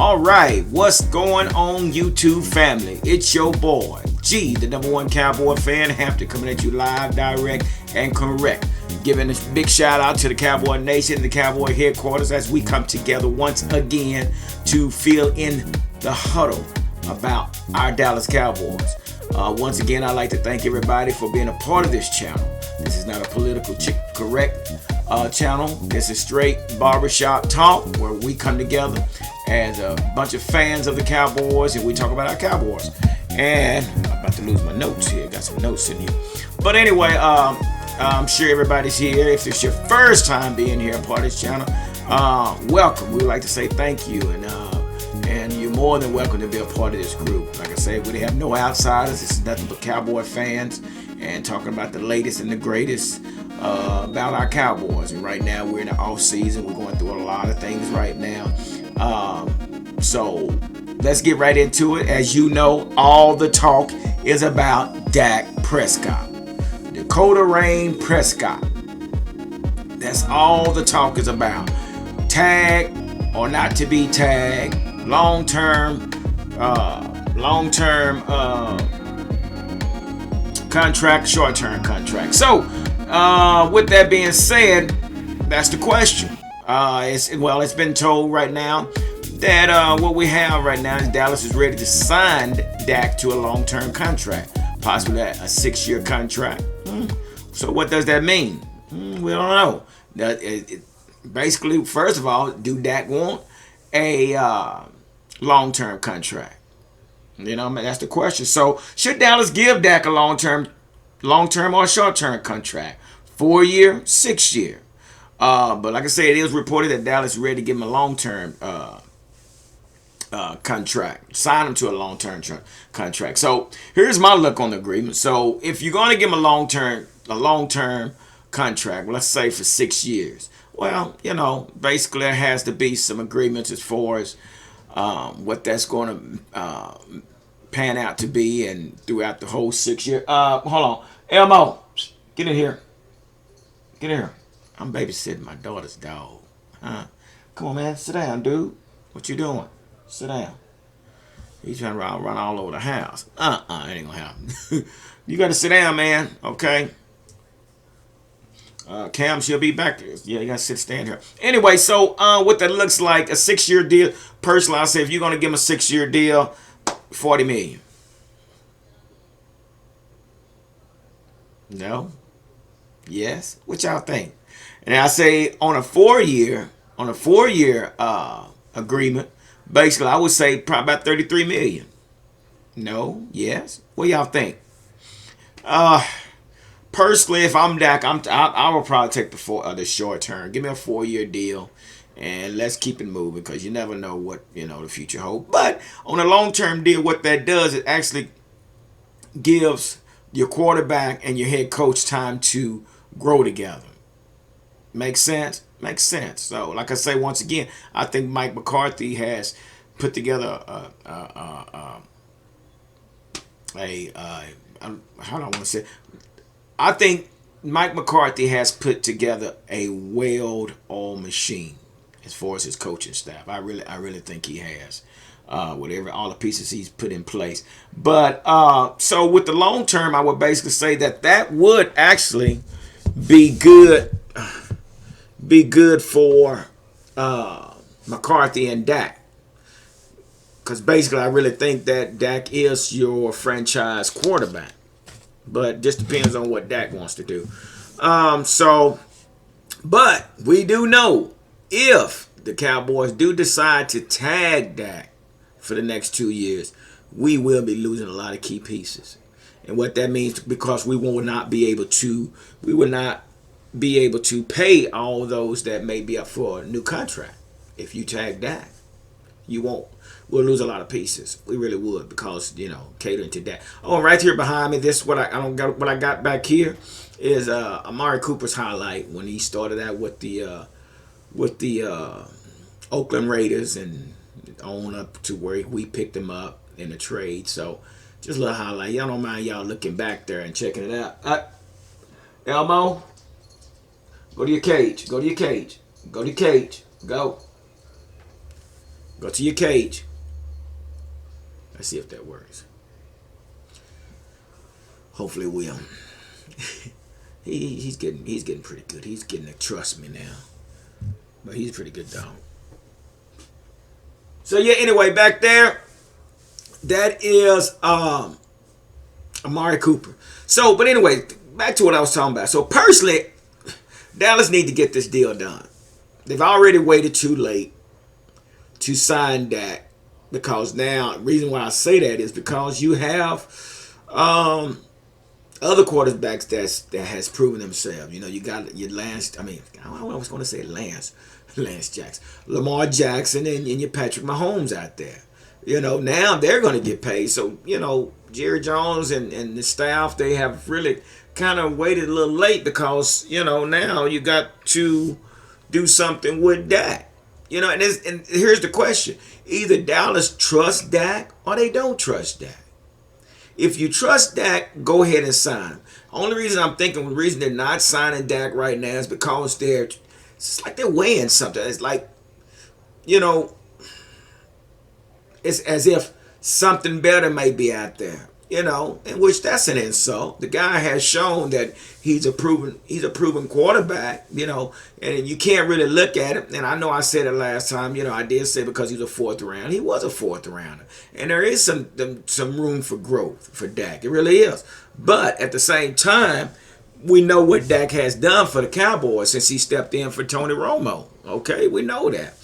All right, what's going on, YouTube family? It's your boy, G, the #1 Cowboy fan, Hampton, coming at you live, direct, and correct. Giving a big shout out to the Cowboy Nation, the Cowboy headquarters, as we come together once again to fill in the huddle about our Dallas Cowboys. Once again, I'd like to thank everybody for being a part of this channel. This is not a political correct channel. This is straight barbershop talk where we come together as a bunch of fans of the Cowboys and we talk about our Cowboys. And I'm about to lose my notes here. Got some notes in here. But anyway, I'm sure everybody's here. If it's your first time being here, a part of this channel, welcome. We would like to say thank you, and you're more than welcome to be a part of this group. Like I said, we have no outsiders. This is nothing but Cowboy fans and talking about the latest and the greatest about our Cowboys. And right now we're in the off season. We're going through a lot of things right now. So let's get right into it. As you know, all the talk is about Dak Prescott. Dakota Rain Prescott. That's all the talk is about. Tag or not to be tagged. Long-term contract, short-term contract. So, with that being said, that's the question. It's been told right now that what we have right now is Dallas is ready to sign Dak to a long-term contract, possibly a 6-year contract. So what does that mean? We don't know. Basically, first of all, do Dak want a long-term contract? You know, that's the question. So should Dallas give Dak a long-term or short-term contract? 4-year, 6-year. But like I said, it is reported that Dallas is ready to give him a long-term contract. Sign him to a long-term contract. So here's my look on the agreement. So if you're going to give him a long-term contract, let's say for 6 years, well, you know, basically there has to be some agreements as far as what that's going to pan out to be, and throughout the whole 6 year. Hold on, Elmo, get in here. Get in here. I'm babysitting my daughter's dog. Come on, man, sit down, dude. What you doing? Sit down. He's trying to run all over the house. It ain't gonna happen. You gotta sit down, man. Okay. Cam, she'll be back there. Yeah, you gotta stand here. Anyway, so what that looks like, a 6-year deal. Personally, I say if you're gonna give him a 6-year deal, $40 million. No? Yes? What y'all think? And I say on a 4-year agreement, basically I would say probably about $33 million. No? Yes? What y'all think? Personally, if I'm Dak, I will probably take the short term. Give me a 4-year deal, and let's keep it moving, because you never know what the future holds. But on a long-term deal, what that does, it actually gives your quarterback and your head coach time to grow together. Makes sense? Makes sense. So, like I say, once again, I think Mike McCarthy has put together how do I want to say? I think Mike McCarthy has put together a well-oiled machine as far as his coaching staff. I really think he has. All the pieces he's put in place. But so with the long term, I would basically say that would actually be good for McCarthy and Dak. Because basically, I really think that Dak is your franchise quarterback. But just depends on what Dak wants to do. But we do know if the Cowboys do decide to tag Dak for the next 2 years, we will be losing a lot of key pieces. And what that means, because we will not be able to pay all those that may be up for a new contract. If you tag Dak, you won't. We'll lose a lot of pieces. We really would, because catering to that. Oh, right here behind me, this what I got back here is Amari Cooper's highlight when he started out with the Oakland Raiders and on up to where we picked him up in the trade. So just a little highlight. Y'all don't mind y'all looking back there and checking it out. Elmo, go to your cage. Go to your cage. Go to your cage. Go. Go to your cage. Let's see if that works. Hopefully it will. he's getting pretty good. He's getting to trust me now. But he's a pretty good dog. So yeah, anyway, back there, that is Amari Cooper. So, but anyway, back to what I was talking about. So personally, Dallas need to get this deal done. They've already waited too late to sign Dak, because now, the reason why I say that is because you have other quarterbacks that has proven themselves. You know, you got your Lance. I mean, I was going to say Lance Jackson, Lamar Jackson, and your Patrick Mahomes out there. You know, now they're going to get paid. So, you know, Jerry Jones and the staff, they have really kind of waited a little late, because, you know, now you got to do something with Dak. You know, and here's the question. Either Dallas trusts Dak or they don't trust Dak. If you trust Dak, go ahead and sign him. Only reason I'm thinking, the reason they're not signing Dak right now is because it's like they're weighing something. It's like, you know, it's as if something better may be out there. You know, in which that's an insult. The guy has shown that he's a proven quarterback, you know, and you can't really look at it. And I know I said it last time, you know, I did say because he's a fourth round. He was a fourth rounder. And there is some room for growth for Dak. It really is. But at the same time, we know what Dak has done for the Cowboys since he stepped in for Tony Romo. Okay, we know that.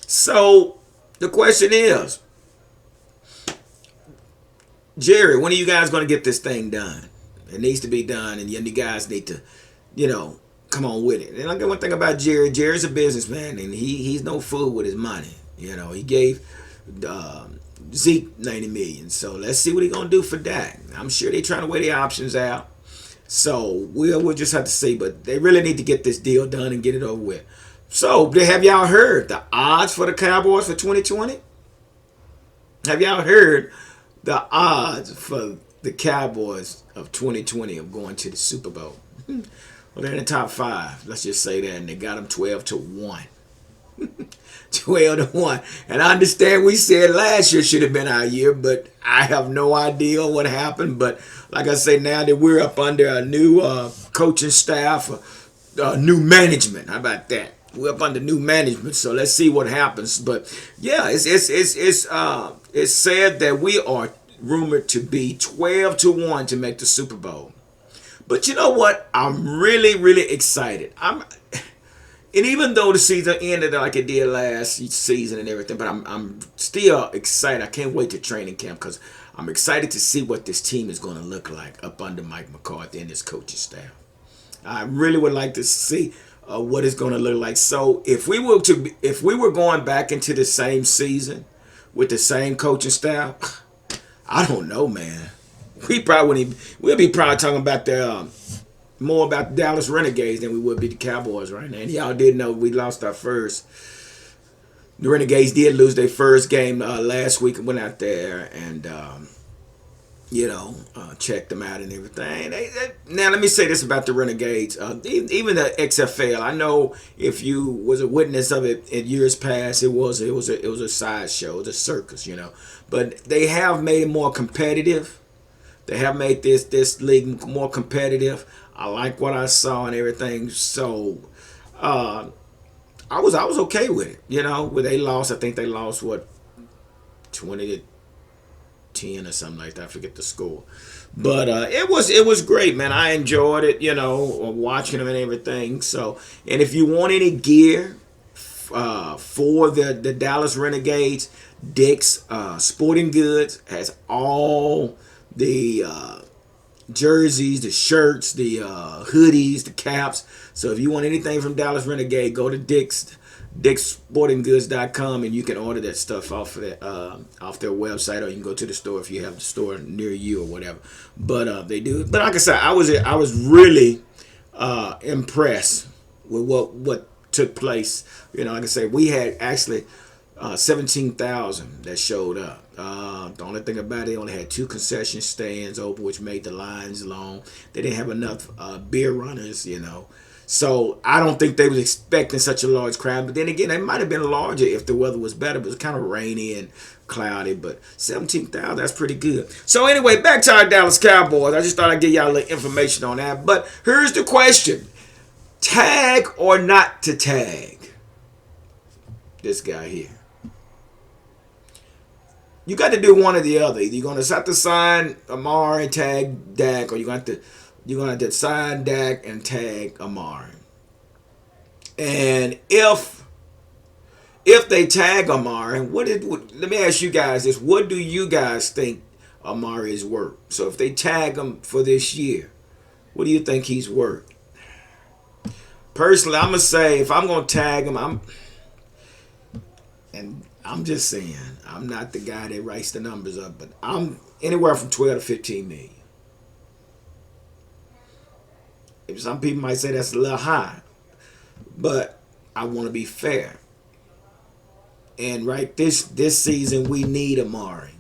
So the question is, Jerry, when are you guys going to get this thing done? It needs to be done, and you guys need to, you know, come on with it. And I got one thing about Jerry. Jerry's a businessman, and he's no fool with his money. You know, he gave Zeke $90 million. So let's see what he's going to do for Dak. I'm sure they're trying to weigh the options out. So we'll just have to see. But they really need to get this deal done and get it over with. So have y'all heard the odds for the Cowboys for 2020? Have y'all heard the odds for the Cowboys of 2020 of going to the Super Bowl? Well, they're in the top 5. Let's just say that. And they got them 12-1. 12-1. And I understand we said last year should have been our year, but I have no idea what happened. But like I say, now that we're up under a new coaching staff, new management. How about that? We're up under new management, so let's see what happens. But yeah, it's said that we are rumored to be 12-1 to make the Super Bowl. But you know what? I'm really, really excited. And even though the season ended like it did last season and everything, but I'm still excited. I can't wait to training camp, because I'm excited to see what this team is going to look like up under Mike McCarthy and his coaching staff. I really would like to see what it's going to look like. So if we were going back into the same season with the same coaching staff, I don't know, man. We'll be probably talking about more about the Dallas Renegades than we would be the Cowboys right now. And y'all did know we lost our first. The Renegades did lose their first game last week. Went out there and checked them out and everything. Now let me say this about the Renegades. Even the XFL. I know if you was a witness of it in years past, it was a sideshow, it was a circus, you know. But they have made it more competitive. They have made this league more competitive. I like what I saw and everything. So I was okay with it. You know, when they lost, I think they lost 20-10 or something like that. I forget the score. But it was great, man. I enjoyed it, you know, watching them and everything. So, and if you want any gear for the Dallas Renegades, Dick's Sporting Goods has all the jerseys, the shirts, the hoodies, the caps. So if you want anything from Dallas Renegade, go to Dick'sSportingGoods.com and you can order that stuff off their website, or you can go to the store if you have the store near you or whatever. But they do. But like I said, I was really impressed with what took place. You know, like I said, we had actually 17,000 that showed up. The only thing about it, they only had 2 concession stands open, which made the lines long. They didn't have enough beer runners, you know. So I don't think they was expecting such a large crowd. But then again, they might have been larger if the weather was better. But it was kind of rainy and cloudy. But 17,000, that's pretty good. So anyway, back to our Dallas Cowboys. I just thought I'd give y'all a little information on that. But here's the question. Tag or not to tag this guy here? You got to do one or the other. Either you're going to have to sign Amari and tag Dak, or you're going to have to sign Dak and tag Amari. And if they tag Amari, let me ask you guys this: what do you guys think Amari is worth? So if they tag him for this year, what do you think he's worth? Personally, I'm gonna say if I'm gonna tag him, I'm just saying, I'm not the guy that writes the numbers up, but I'm anywhere from 12 to 15 million. If some people might say that's a little high, but I want to be fair. And this season, we need Amari.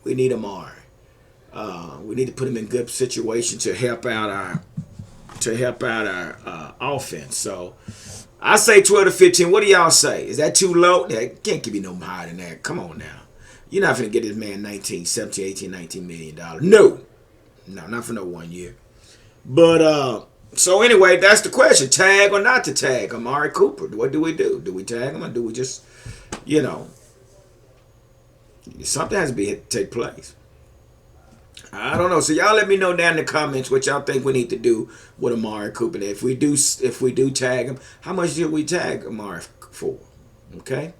We need Amari. We need to put him in good situation to help out our offense. So I say 12 to 15. What do y'all say? Is that too low? That can't give you no higher than that. Come on now. You're not going to get this man 19, 17, 18, 19 million dollars. No, not for no 1 year. But so anyway, that's the question: tag or not to tag Amari Cooper? What do we do? Do we tag him or do we just, something has to take place? I don't know. So y'all let me know down in the comments what y'all think we need to do with Amari Cooper. If we do tag him, how much did we tag Amari for? Okay,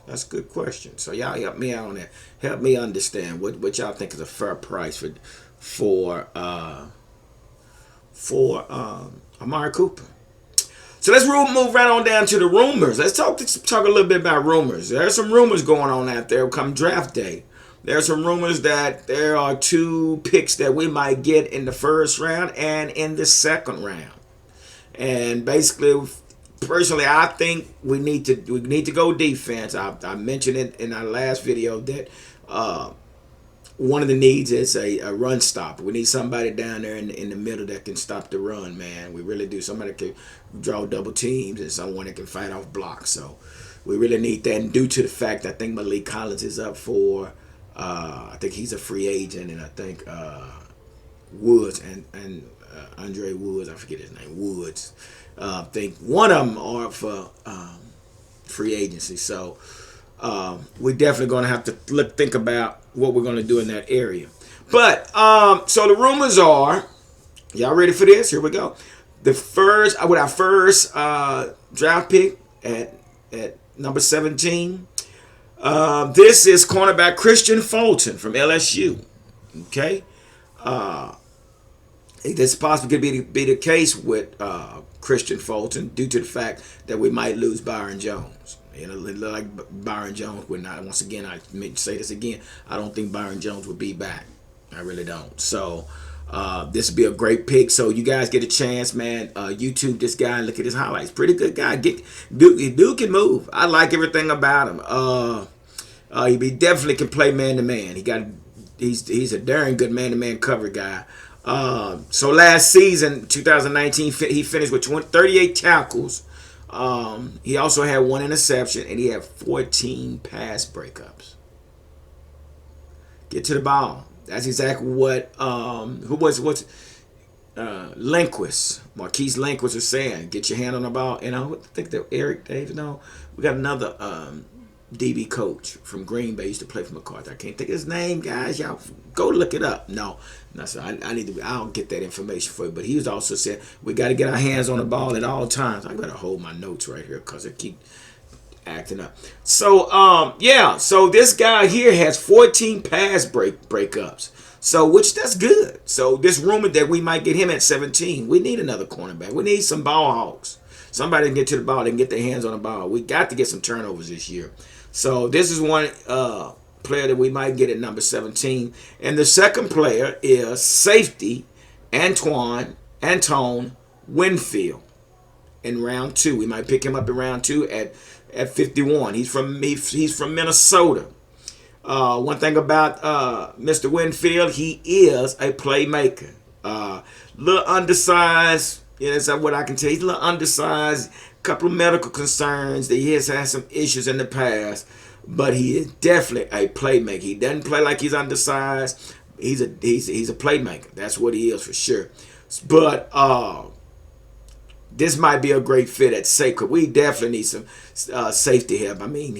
that's a good question. So y'all help me out on that. Help me understand what y'all think is a fair price for Amari Cooper. So let's move right on down to the rumors. Let's talk a little bit about rumors. There's some rumors going on out there come draft day. There's some rumors that there are 2 picks that we might get in the first round and in the second round. And basically, personally, I think we need to go defense. I mentioned it in our last video that one of the needs is a run stopper. We need somebody down there in the middle that can stop the run, man. We really do. Somebody can draw double teams and someone that can fight off blocks. So we really need that. And due to the fact that I think Malik Collins is up for, I think he's a free agent, and I think Woods and Andre Woods, I forget his name, Woods. I think one of them are up for free agency. So we're definitely going to have to think about what we're going to do in that area. But so the rumors are, y'all ready for this? Here we go. With our first draft pick at number 17. This is cornerback Christian Fulton from LSU. Okay, this possibly could be the case with Christian Fulton due to the fact that we might lose Byron Jones. It look like Byron Jones would not. Once again, I say this again. I don't think Byron Jones would be back. I really don't. So this would be a great pick. So you guys get a chance, man. YouTube this guy and look at his highlights. Pretty good guy. Dude can move. I like everything about him. He definitely can play man to man. He's a darn good man to man cover guy. So last season, 2019, he finished with 38 tackles. He also had 1 interception, and he had 14 pass breakups. Get to the ball. That's exactly what Marquise Lindquist was saying. Get your hand on the ball. And I think that Eric Davis. No, we got another DB coach from Green Bay, used to play for McCarthy. I can't think of his name, guys. Y'all go look it up. No, so I'll get that information for you. But he was also saying we got to get our hands on the ball at all times. I gotta hold my notes right here because I keep acting up. So so this guy here has 14 pass breakups. So that's good. So this rumor that we might get him at 17. We need another cornerback. We need some ball hawks. Somebody can get to the ball. They can get their hands on the ball. We got to get some turnovers this year. So this is one player that we might get at number 17. And the second player is safety Antone Winfield in round 2. We might pick him up in round 2 at 51. He's from Minnesota. One thing about Mr. Winfield, he is a playmaker. Little undersized, Yeah, that's what I can tell you. He's a little undersized, couple of medical concerns. That he has had some issues in the past, but he is definitely a playmaker. He doesn't play like he's undersized. He's a playmaker. That's what he is for sure. But this might be a great fit at safety. We definitely need some safety help. I mean,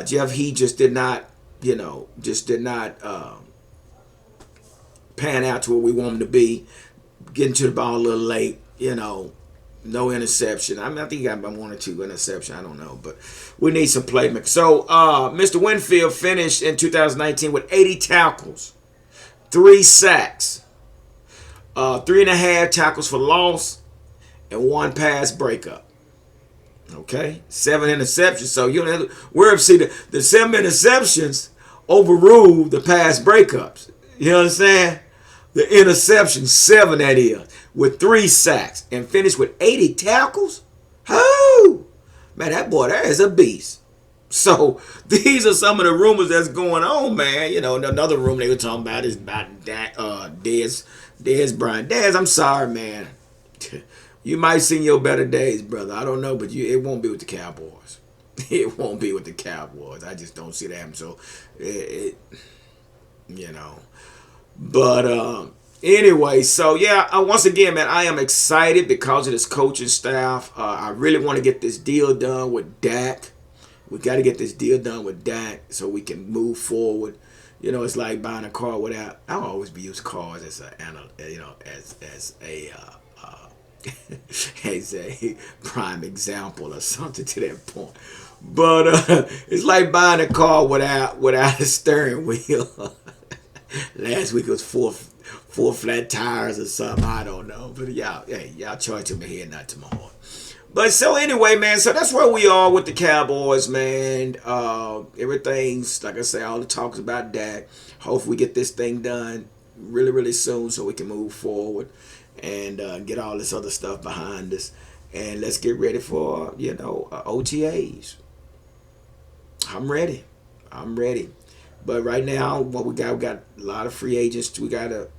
Jeff Heath just did not, pan out to where we want him to be. Getting to the ball a little late, no interception. I mean, I think he got about 1 or 2 interceptions. I don't know, but we need some playmakers. So, Mr. Winfield finished in 2019 with 80 tackles, 3 sacks, 3.5 tackles for loss, and 1 pass breakup. Okay, 7 interceptions. So the 7 interceptions overruled the pass breakups. You understand? The interception, 7 that is, with 3 sacks, and finished with 80 tackles. Oh, man, that boy there is a beast. So these are some of the rumors that's going on, man. Another rumor they were talking about is about Dez Bryant. Dez, I'm sorry, man. You might see your better days, brother. I don't know, but it won't be with the Cowboys. It won't be with the Cowboys. I just don't see that happen. So, But anyway, so yeah, once again, man, I am excited because of this coaching staff. I really want to get this deal done with Dak. We got to get this deal done with Dak so we can move forward. It's like buying a car without. I'll always be using cars as as a prime example or something to that point. But it's like buying a car without a steering wheel. Last week it was four flat tires or something. I don't know. But y'all charge to my head, not to my heart. But so anyway, man, so that's where we are with the Cowboys, man. Everything's, like I say, all the talks about Dak. Hopefully we get this thing done really, really soon so we can move forward and get all this other stuff behind us. And let's get ready for, OTAs. I'm ready. But right now, what we got a lot of free agents. We got to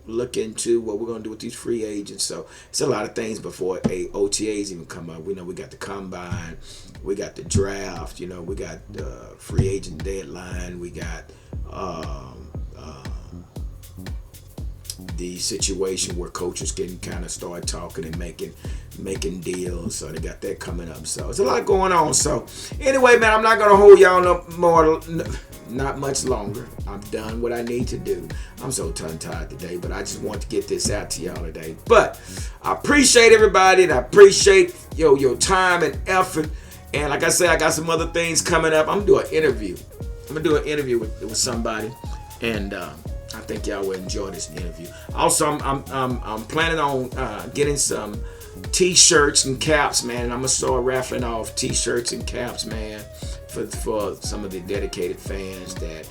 look into what we're gonna do with these free agents. So it's a lot of things before OTAs even come up. We know we got the combine, we got the draft. We got the free agent deadline. We got the situation where coaches can kind of start talking and making deals. So they got that coming up. So it's a lot going on. So anyway, man, I'm not gonna hold y'all no more, not much longer. I'm done what I need to do. I'm so tongue-tied today, but I just want to get this out to y'all today. But I appreciate everybody, and I appreciate your time and effort. And like I said, I got some other things coming up. I'm gonna do an interview. With somebody, and I think y'all will enjoy this interview. Also, I'm planning on getting some T-shirts and caps, man. And I'm gonna start raffling off T-shirts and caps, man, for some of the dedicated fans that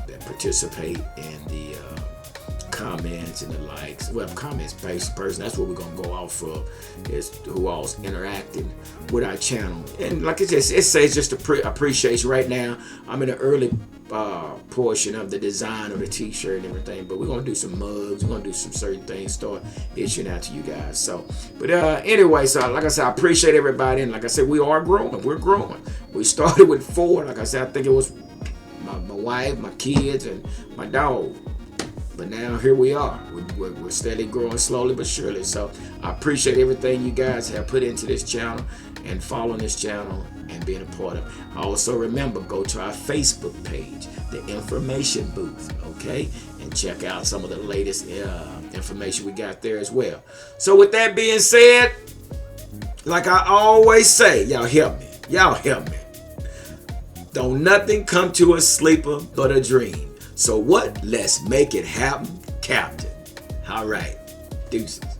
that participate in the comments and the likes. Well, comments based person. That's what we're gonna go off of, is who all's interacting with our channel. And like it says just appreciation. Right now, I'm in the early portion of the design of the T-shirt and everything, but we're gonna do some mugs. We're gonna do some certain things, start issuing out to you guys. So, but anyway, so like I said, I appreciate everybody, and like I said, we are growing. We're growing. We started with 4. Like I said, I think it was my wife, my kids, and my dog. But now here we are. We're steadily growing, slowly but surely. So I appreciate everything you guys have put into this channel and following this channel and being a part of it. Also remember, go to our Facebook page, the Information Booth, okay? And check out some of the latest information we got there as well. So with that being said, like I always say, y'all help me. Don't nothing come to a sleeper but a dream. So what? Let's make it happen, Captain. All right. Deuces.